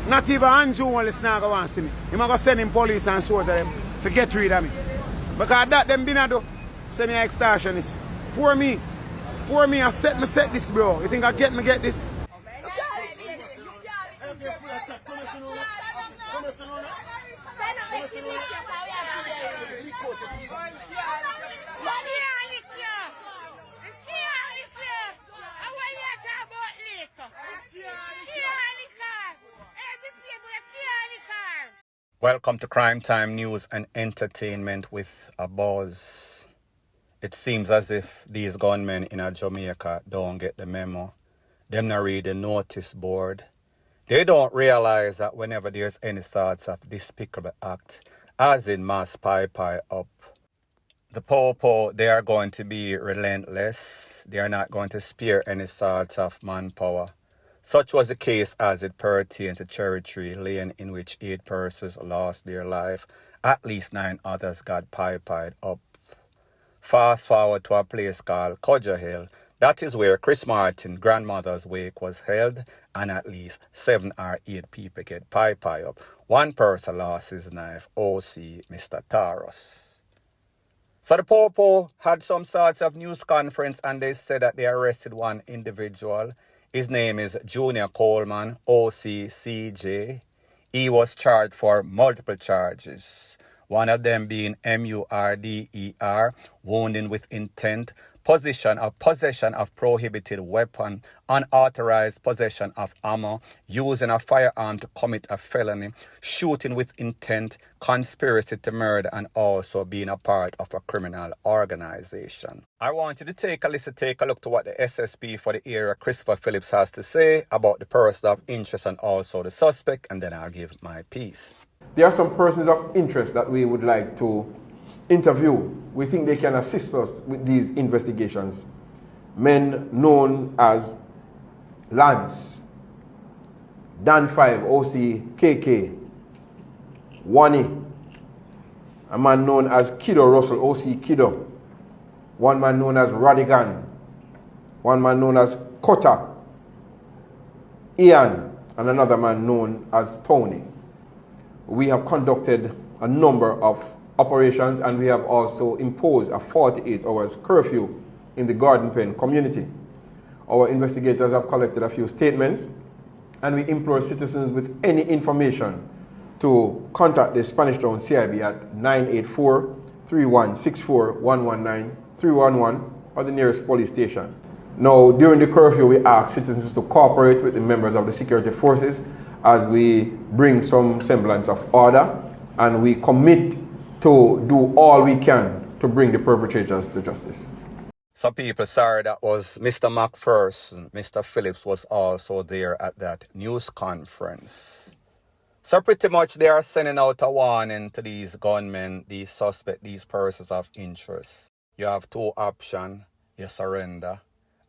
Not even Andrew only not going to see me. He might go send him police and soldier them to get rid of me. Because that them been a do. Say me an extortionist. Pour me, I set this, bro. You think I get this? Welcome to Crime Time News and Entertainment with a Buzz. It seems as if these gunmen in Jamaica don't get the memo. Them not read the notice board. They don't realize that whenever there's any sorts of despicable act, as in mass pie up, the popo, they are going to be relentless. They are not going to spare any sorts of manpower. Such was the case as it pertained to Cherry Tree Lane, in which 8 persons lost their life. At least 9 others got pied up. Fast forward to a place called Codger Hill. That is where Chris Martin's grandmother's wake was held, and at least 7 or 8 people get pied up. 1 person lost his knife, OC Mr. Taros. So the Popo had some sorts of news conference, and they said that they arrested 1 individual. His name is Junior Coleman, OCCJ. He was charged for multiple charges. One of them being MURDER, wounding with intent, possession of prohibited weapon, unauthorized possession of ammo, using a firearm to commit a felony, shooting with intent, conspiracy to murder, and also being a part of a criminal organization. I want you to take a look to what the SSP for the area, Christopher Phillips, has to say about the person of interest and also the suspect, and then I'll give my piece. There are some persons of interest that we would like to interview. We think they can assist us with these investigations. Men known as Lance, Dan 5, OC KK, Wani, a man known as Kiddo Russell, OC Kiddo, 1 man known as Radigan, 1 man known as Kota, Ian, and another man known as Tony. We have conducted a number of operations, and we have also imposed a 48 hours curfew in the Garden Pen community. Our investigators have collected a few statements, and we implore citizens with any information to contact the Spanish Town CIB at 984-3164-119-311 or the nearest police station. Now, during the curfew, we ask citizens to cooperate with the members of the security forces as we bring some semblance of order, and we commit to do all we can to bring the perpetrators to justice. Some people, sorry, that was Mr. McPherson. Mr. Phillips was also there at that news conference. So pretty much they are sending out a warning to these gunmen, these suspects, these persons of interest. You have 2 options. You surrender,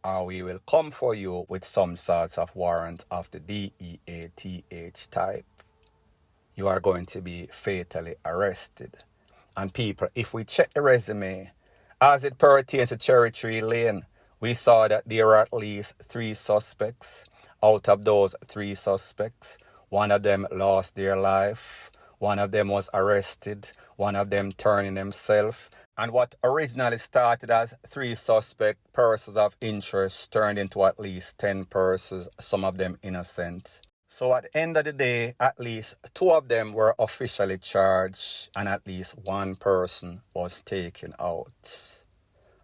or we will come for you with some sorts of warrant of the DEATH type. You are going to be fatally arrested. And people, if we check the resume, as it pertains to Cherry Tree Lane, we saw that there are at least 3 suspects. Out of those 3 suspects, 1 of them lost their life, 1 of them was arrested, 1 of them turned in himself. And what originally started as 3 suspect persons of interest turned into at least 10 persons, some of them innocent. So at the end of the day, at least 2 of them were officially charged, and at least 1 person was taken out.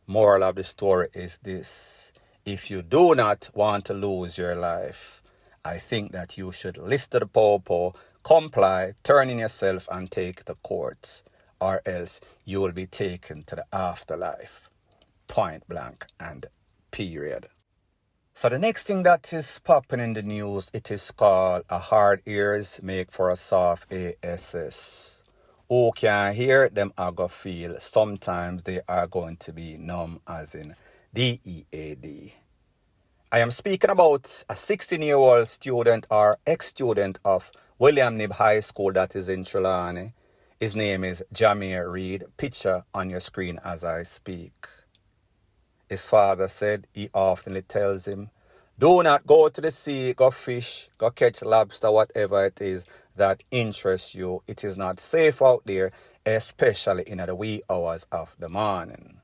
Moral of the story is this: if you do not want to lose your life, I think that you should listen to the popo, comply, turn in yourself, and take the courts, or else you will be taken to the afterlife. Point blank and period. So the next thing that is popping in the news, it is called a hard ears make for a soft ASS. Who can hear them are going to feel sometimes they are going to be numb, as in DEAD. I am speaking about a 16-year-old student or ex-student of William Nib High School that is in Trelawney. His name is Jameer Reed. Picture on your screen as I speak. His father said he often tells him, Do not go to the sea, go fish, go catch lobster, whatever it is that interests you. It is not safe out there, especially in the wee hours of the morning.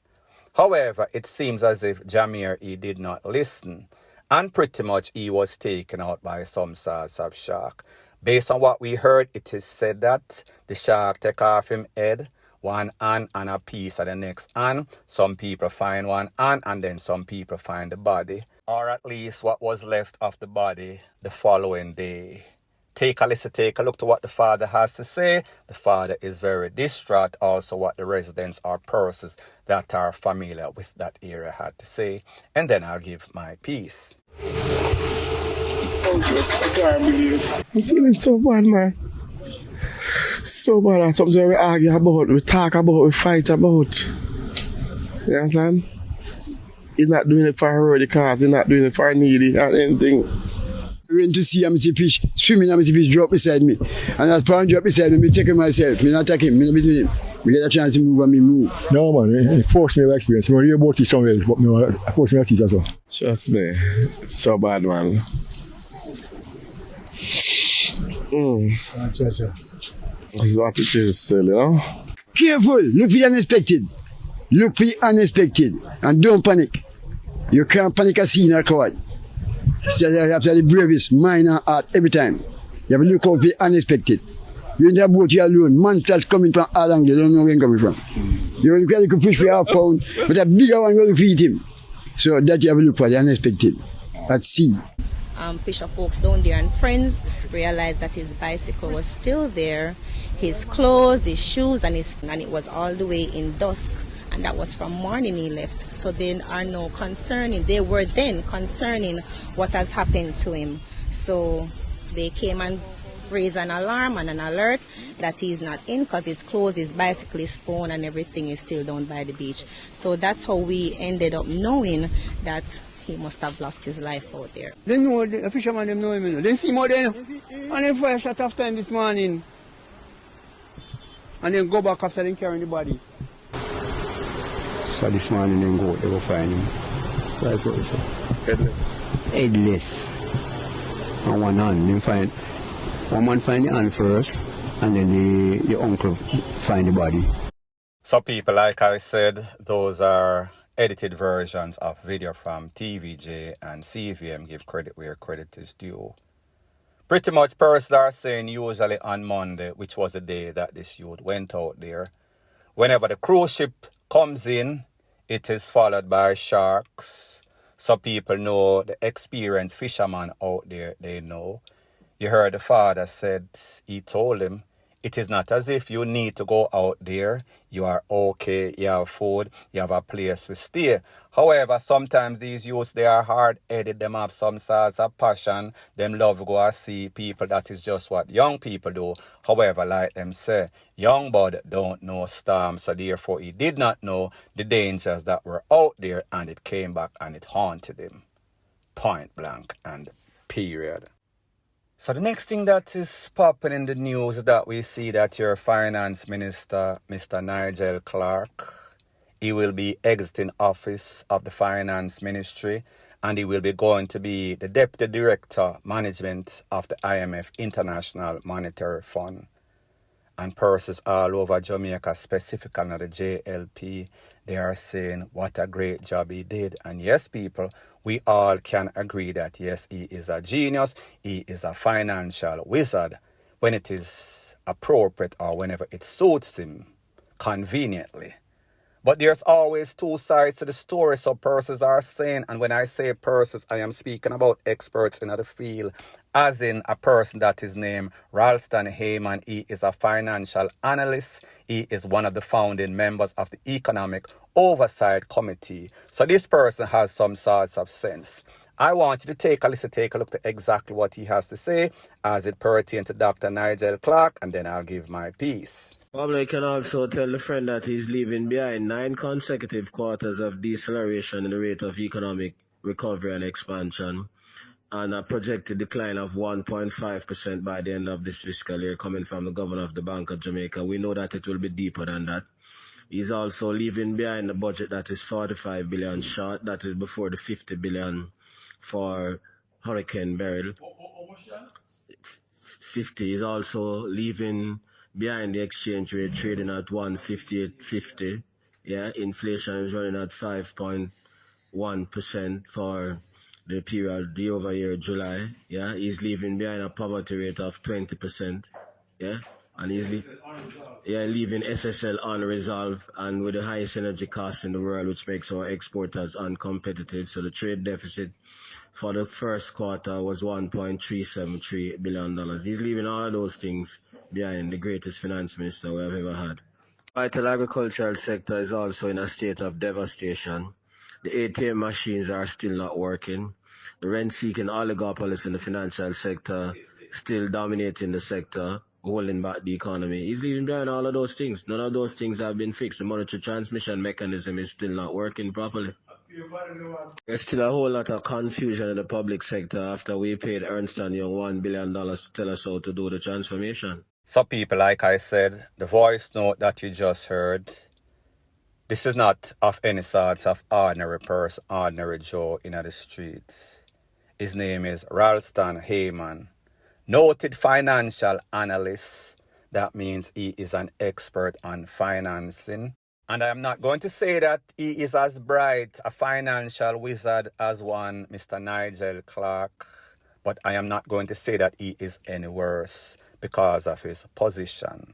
However, it seems as if Jamir, he did not listen, and pretty much he was taken out by some sorts of shark. Based on what we heard, it is said that the shark take off him head, one hand and a piece of the next hand. Some people find one hand and then some people find the body, or at least what was left of the body the following day. Take a listen, take a look to what the father has to say. The father is very distraught. Also what the residents or persons that are familiar with that area had to say. And then I'll give my piece. I'm feeling so bad, man. So bad. That's something we argue about, we talk about, we fight about. You understand? He's not doing it for a road cause, he's not doing it for a needy or anything. I went to see him, see fish, swimming, and see fish drop beside me. And as Pound drop beside me, I take him myself. I not attack him, I not beat him. I get a chance to move and I move. No, man, it forced me to experience. I hear about it somewhere else, but no, it forced me to see it as well. Trust me, it's so bad, man. This is what it is, still, you know? Careful, look for the unexpected. Look for the unexpected. And don't panic. You can't panic at seeing a coward. So you have to have the bravest mind and heart every time. You have to look out for the unexpected. You're in the boat, you're alone. Monsters coming from all angles, you don't know where they're coming from. You only can look fish for half pound, but a bigger one going to feed him. So that you have to look for the unexpected at sea. Fisher folks down there and friends realized that his bicycle was still there, his clothes, his shoes, and it was all the way in dusk, and that was from morning he left. So they are now concerning, they were then concerning what has happened to him. So they came and raised an alarm and an alert that he's not in because his clothes, his bicycle, his phone and everything is still down by the beach. So that's how we ended up knowing that he must have lost his life out there. They know, the fishermen them know him, you know. They see him out there, you know. And then fire shot off time this morning. And then go back after them carrying the body. So this morning they go find him. That's what they say. Headless. Headless. On one hand, then find one man find the hand first, and then the uncle find the body. So people, like I said, those are edited versions of video from TVJ and CVM. Give credit where credit is due. Pretty much persons are saying usually on Monday, which was the day that this youth went out there, whenever the cruise ship comes in, it is followed by sharks. So people know, the experienced fishermen out there, they know. You heard the father said, he told him, it is not as if you need to go out there. You are okay, you have food, you have a place to stay. However, sometimes these youths, they are hard-headed, them have some sorts of passion. Them love go and see people. That is just what young people do. However, like them say, young bud don't know storm. So therefore, he did not know the dangers that were out there, and it came back and it haunted him. Point blank and period. So the next thing that is popping in the news is that we see that your finance minister, Mr. Nigel Clark, he will be exiting office of the finance ministry, and he will be going to be the deputy director management of the IMF International Monetary Fund. And persons all over Jamaica, specifically the JLP, they are saying what a great job he did. And yes, people, we all can agree that yes, he is a genius, he is a financial wizard when it is appropriate or whenever it suits him conveniently. But there's always two sides to the story, so persons are saying, and when I say persons, I am speaking about experts in the field, as in a person that is named Ralston Heyman. He is a financial analyst. He is one of the founding members of the Economic Oversight Committee. So this person has some sorts of sense. I want you to take a listen, take a look to exactly what he has to say as it pertains to Dr. Nigel Clark, and then I'll give my piece. Public can also tell the friend that he's leaving behind 9 consecutive quarters of deceleration in the rate of economic recovery and expansion, and a projected decline of 1.5% by the end of this fiscal year coming from the governor of the Bank of Jamaica. We know that it will be deeper than that. He's also leaving behind a budget that is 45 billion short, that is before the 50 billion for Hurricane Beryl. 50 is also leaving behind the exchange rate trading at 158.50. Yeah, inflation is running at 5.1% for the period, the over year July. Yeah, he's leaving behind a poverty rate of 20%. Yeah, and he's leaving SSL unresolved and with the highest energy costs in the world, which makes our exporters uncompetitive. So the trade deficit for the first quarter was $1.373 billion. He's leaving all of those things behind, the greatest finance minister we have ever had. Vital agricultural sector is also in a state of devastation. The ATM machines are still not working. The rent-seeking oligopolies in the financial sector still dominating the sector, holding back the economy. He's leaving behind all of those things. None of those things have been fixed. The monetary transmission mechanism is still not working properly. There's still a whole lot of confusion in the public sector after we paid Ernst & Young $1 billion to tell us how to do the transformation. So people, like I said, the voice note that you just heard, this is not of any sorts of ordinary person, ordinary Joe in the streets. His name is Ralston Heyman, noted financial analyst. That means he is an expert on financing. And I am not going to say that he is as bright a financial wizard as one Mr. Nigel Clark, but I am not going to say that he is any worse because of his position.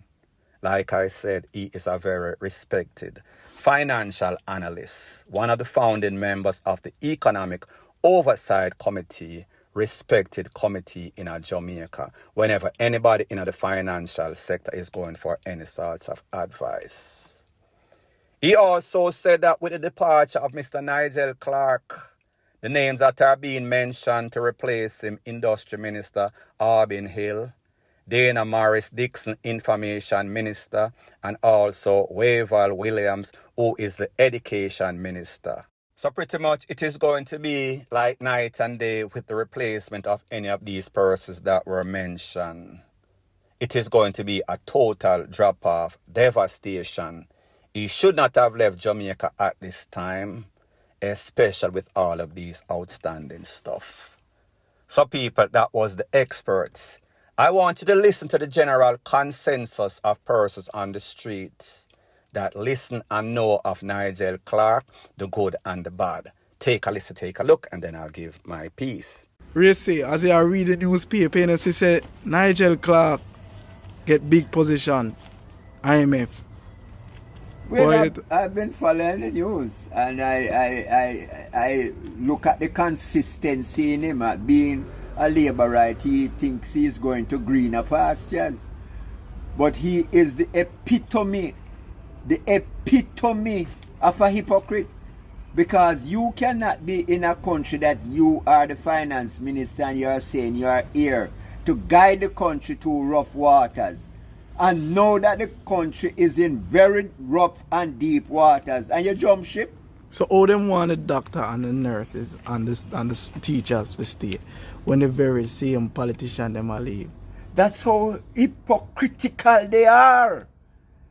Like I said, he is a very respected financial analyst, one of the founding members of the Economic Oversight Committee, respected committee in Jamaica, whenever anybody in the financial sector is going for any sorts of advice. He also said that with the departure of Mr. Nigel Clark, the names that are being mentioned to replace him, Industry Minister Arbin Hill, Dana Morris Dixon, Information Minister, and also Wavell Williams, who is the Education Minister. So pretty much it is going to be like night and day with the replacement of any of these persons that were mentioned. It is going to be a total drop-off, devastation. He should not have left Jamaica at this time, especially with all of these outstanding stuff. So people, that was the experts. I want you to listen to the general consensus of persons on the streets that listen and know of Nigel Clark, the good and the bad. Take a listen, take a look, and then I'll give my piece. Racy, as I read the newspaper, and she said Nigel Clark get big position, IMF. Well, I've been following the news, and I look at the consistency in him at being a Labourite. He thinks he's going to greener pastures, but he is the epitome of a hypocrite, because you cannot be in a country that you are the finance minister and you are saying you are here to guide the country to rough waters, and know that the country is in very rough and deep waters, and you jump ship. So all them want the doctor and the nurses and the teachers to stay when the very same politician them are leave. That's how hypocritical they are.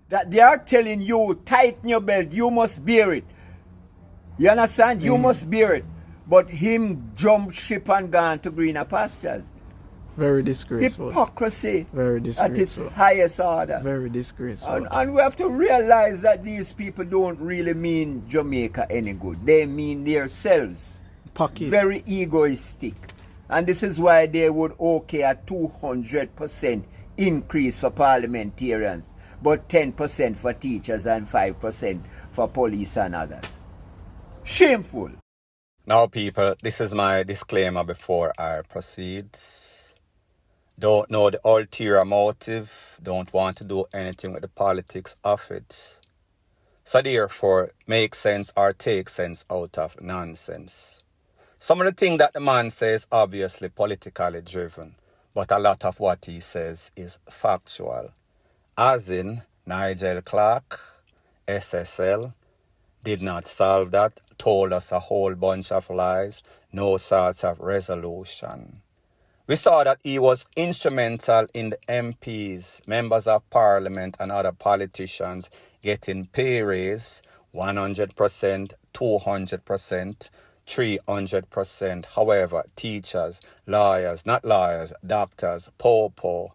That they are telling you, tighten your belt, you must bear it. You understand? You must bear it. But him jump ship and gone to greener pastures. Very disgraceful. Hypocrisy. Very disgraceful. At its highest order. Very disgraceful. And we have to realize that these people don't really mean Jamaica any good. They mean themselves. Pocket. Very egoistic. And this is why they would okay a 200% increase for parliamentarians, but 10% for teachers and 5% for police and others. Shameful. Now people, this is my disclaimer before I proceed. Don't know the ulterior motive, don't want to do anything with the politics of it. So therefore, make sense or take sense out of nonsense. Some of the things that the man says obviously politically driven, but a lot of what he says is factual. As in, Nigel Clark, SSL, did not solve that, told us a whole bunch of lies, no sorts of resolution. We saw that he was instrumental in the MPs, members of parliament and other politicians getting pay raise 100%, 200%, 300%. However, teachers, lawyers, not lawyers, doctors, popo,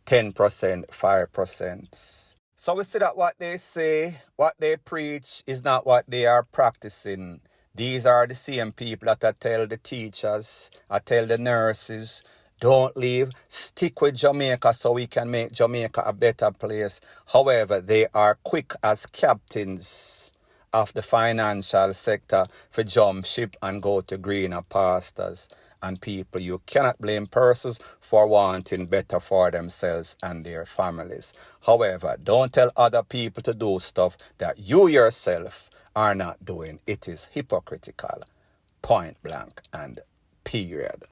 10%, 5%. So we see that what they say, what they preach is not what they are practicing. These are the same people that I tell the teachers, I tell the nurses, don't leave, stick with Jamaica so we can make Jamaica a better place. However, they are quick as captains of the financial sector for jump ship and go to greener pastures. And people, you cannot blame persons for wanting better for themselves and their families. However, don't tell other people to do stuff that you yourself are not doing. It is hypocritical, point blank and period.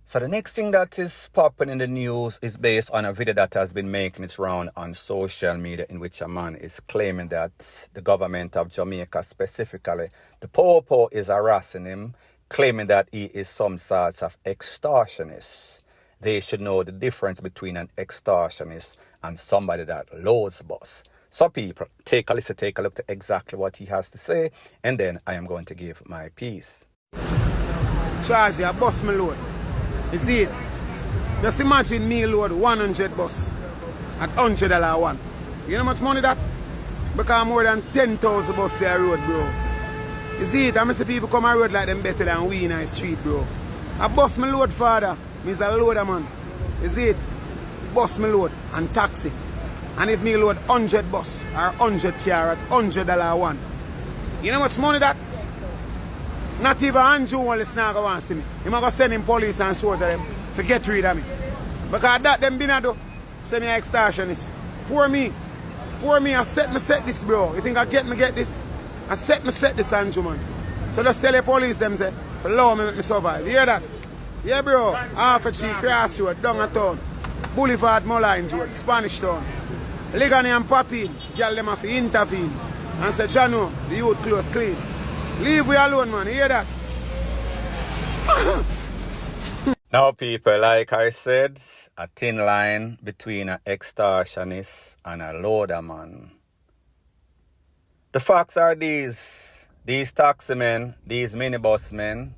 So the next thing that is popping in the news is based on a video that has been making its round on social media, in which a man is claiming that the government of Jamaica, specifically the Popo, is harassing him, claiming that he is some sorts of extortionist. They should know the difference between an extortionist and somebody that loads boss. So people, take a listen, take a look to exactly what he has to say, and then I am going to give my piece. Charge you, bus me load. You see it? Just imagine me load 100 bus at $100 one. You know how much money that? Because more than 10,000 bus there road, bro. You see it? I see people come on road like them better than we in the street, bro. I bus me load, father. Means a loader, man. You see it? Bus me load and taxi. And if me load 100 bus or 100 car at $100 one. You know how much money that? Not even Andrew will listen to want to see me. He might go send him police and soldier them to get rid of me. Because that them been a do. Say me extortionist. Pour me, I set this, bro. You think I get this? I set this, Andrew, man. So just tell the police them, say, for allow me make me survive. You hear that? Yeah, bro. Half a cheek, Cross Road, down a town. Boulevard, Mullines Road, Spanish Town. Ligani and Papi, girl them have to intervene. And say, Jano, the youth close clean. Leave we alone, man. You hear that? Now, people, like I said, a thin line between an extortionist and a loader man. The facts are these taxi men, these minibus men,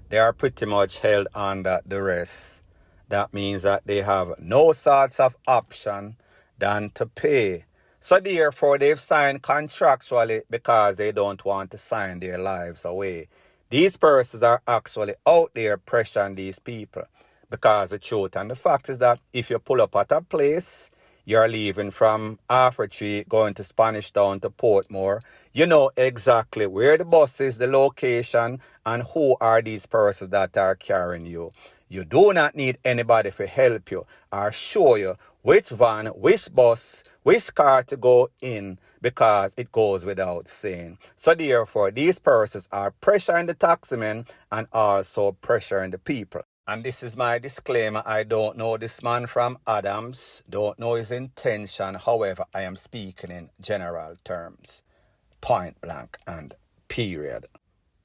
they are pretty much held under duress. That means that they have no sorts of option than to pay. So therefore, they've signed contractually because they don't want to sign their lives away. These persons are actually out there pressuring these people. Because the truth and the fact is that if you pull up at a place, you're leaving from Afritree, going to Spanish Town to Portmore, you know exactly where the bus is, the location, and who are these persons that are carrying you. You do not need anybody to help you or show you which van, which bus, which car to go in, because it goes without saying. So therefore, these persons are pressuring the taximen and also pressuring the people. And this is my disclaimer. I don't know this man from Adams, don't know his intention. However, I am speaking in general terms. Point blank and period.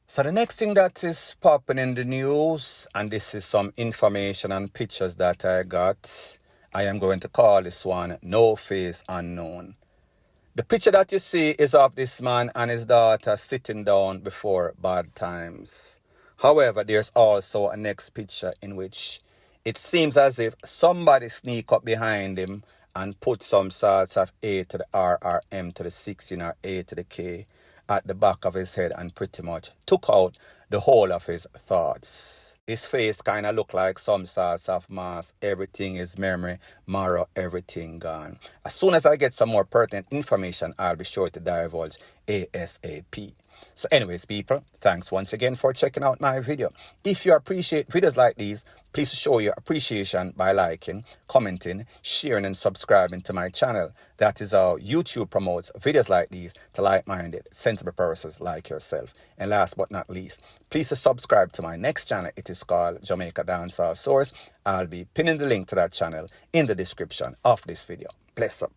So the next thing that is popping in the news, and this is some information and pictures that I got, I am going to call this one No Face Unknown. The picture that you see is of this man and his daughter sitting down before bad times. However, there's also a next picture in which it seems as if somebody sneak up behind him and put some sorts of A to the R or M to the 16 or A to the K at the back of his head and pretty much took out the whole of his thoughts. His face kind of looked like some sorts of mask. Everything is memory, marrow, everything gone. As soon as I get some more pertinent information, I'll be sure to divulge ASAP. So anyways, people, thanks once again for checking out my video. If you appreciate videos like these, please show your appreciation by liking, commenting, sharing, and subscribing to my channel. That is how YouTube promotes videos like these to like-minded, sensible persons like yourself. And last but not least, please subscribe to my next channel. It is called Jamaica Dancehall Source. I'll be pinning the link to that channel in the description of this video. Bless up.